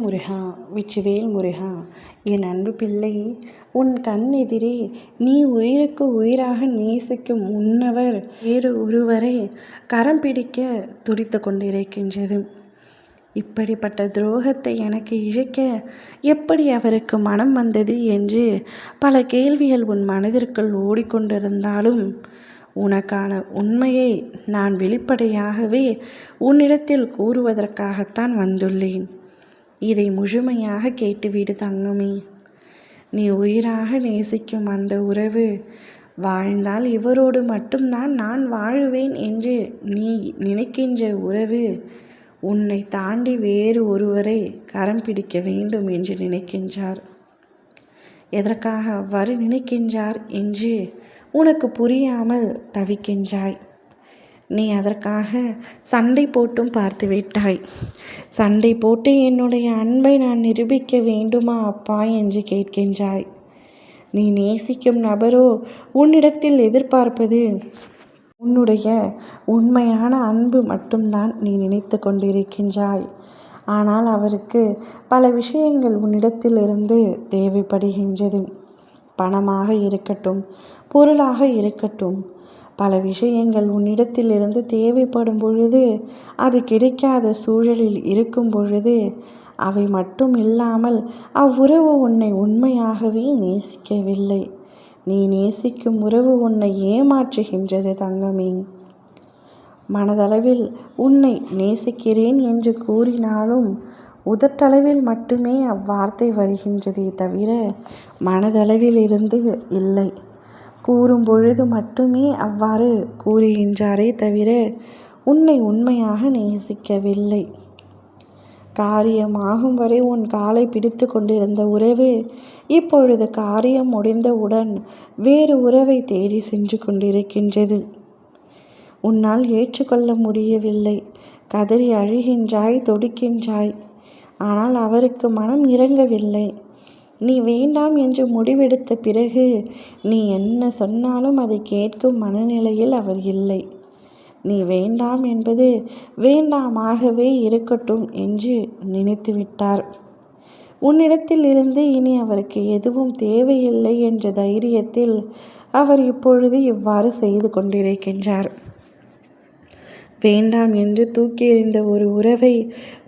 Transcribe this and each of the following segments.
முருகா, வெற்றிவேல் முருகா. என் அன்பு பிள்ளை, உன் கண் எதிரே நீ உயிருக்கு உயிராக நேசிக்கும் உன்னவர் வேறு ஒருவரை கரம் பிடிக்க துடித்து கொண்டிருக்கின்றது. இப்படிப்பட்ட துரோகத்தை எனக்கு இழைக்க எப்படி அவருக்கு மனம் வந்தது என்று பல கேள்விகள் உன் மனதிற்குள் ஓடிக்கொண்டிருந்தாலும், உனக்கான உண்மையை நான் வெளிப்படையாகவே உன்னிடத்தில் கூறுவதற்காகத்தான் வந்துள்ளேன். இதை முழுமையாக கேட்டுவிடு தங்கமே. நீ உயிராக நேசிக்கும் அந்த உறவு வாழ்ந்தால் இவரோடு மட்டும்தான் நான் வாழுவேன் என்று நீ நினைக்கின்ற உறவு உன்னை தாண்டி வேறு ஒருவரை கரம் பிடிக்க வேண்டும் என்று நினைக்கின்றார். எதற்காக அவ்வாறு நினைக்கின்றார் என்று உனக்கு புரியாமல் தவிக்கின்றாய். நீ அதற்காக சண்டை போட்டும் பார்த்து விட்டாய். சண்டை போட்டு என்னுடைய அன்பை நான் நிரூபிக்க வேண்டுமா அப்பா என்று கேட்கின்றாய். நீ நேசிக்கும் நபரோ உன்னிடத்தில் எதிர்பார்ப்பது உன்னுடைய உண்மையான அன்பு மட்டும்தான் நீ நினைத்து கொண்டிருக்கின்றாய். ஆனால் அவருக்கு பல விஷயங்கள் உன்னிடத்தில் இருந்து தேவைப்படுகின்றது. பணமாக இருக்கட்டும், பொருளாக இருக்கட்டும், பல விஷயங்கள் உன்னிடத்தில் இருந்து தேவைப்படும் பொழுது, அது கிடைக்காத சூழலில் இருக்கும் பொழுது, அவை மட்டும் இல்லாமல் அவ்வுறவு உன்னை உண்மையாகவே நேசிக்கவில்லை. நீ நேசிக்கும் உறவு உன்னை ஏமாற்றுகின்றது தங்கமே. மனதளவில் உன்னை நேசிக்கிறேன் என்று கூறினாலும் உதட்டளவில் மட்டுமே அவ்வார்த்தை வருகின்றதே தவிர மனதளவில் இருந்து இல்லை. கூறும் பொழுது மட்டுமே அவ்வாறு கூறுகின்றாரே தவிர உன்னை உண்மையாக நேசிக்கவில்லை. காரியமாகும் வரை உன் காலை பிடித்து கொண்டிருந்த உறவு இப்பொழுது காரியம் முடிந்தவுடன் வேறு உறவை தேடி சென்று கொண்டிருக்கின்றது. உன்னால் ஏற்றுக்கொள்ள முடியவில்லை. கதறி அழுகின்றாய், தொடுக்கின்றாய். ஆனால் அவருக்கு மனம் இறங்கவில்லை. நீ வேண்டாம் என்று முடிவெடுத்த பிறகு நீ என்ன சொன்னாலும் அதை கேட்கும் மனநிலையில் அவர் இல்லை. நீ வேண்டாம் என்பது வேண்டாமாகவே இருக்கட்டும் என்று நினைத்து விட்டார். உன்னிடத்தில் இருந்து இனி அவருக்கு எதுவும் தேவையில்லை என்ற தைரியத்தில் அவர் இப்பொழுது இவ்வாறு செய்து கொண்டிருக்கின்றார். வேண்டாம் என்று தூக்கி எறிந்த ஒரு உறவை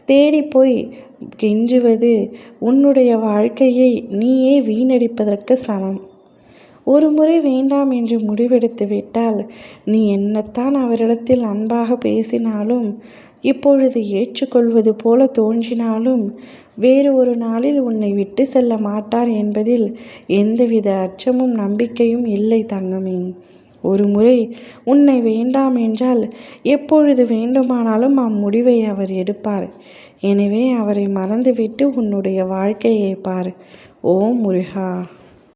தேடி போய் கெஞ்சுவது உன்னுடைய வாழ்க்கையை நீயே வீணடிப்பதற்கு சமம். ஒரு முறை வேண்டாம் என்று முடிவெடுத்து விட்டால் நீ என்னத்தான் அவரிடத்தில் அன்பாக பேசினாலும், இப்பொழுது ஏற்றுக்கொள்வது போல தோன்றினாலும், வேறு ஒரு நாளில் உன்னை விட்டு செல்ல மாட்டார் என்பதில் எந்தவித அச்சமும் நம்பிக்கையும் இல்லை தங்கமே. ஒரு முறை உன்னை வேண்டாம் என்றால் எப்பொழுது வேண்டுமானாலும் அம்முடிவை அவர் எடுப்பார். எனவே அவரை மறந்துவிட்டு உன்னுடைய வாழ்க்கையை பார். ஓம் முருகா.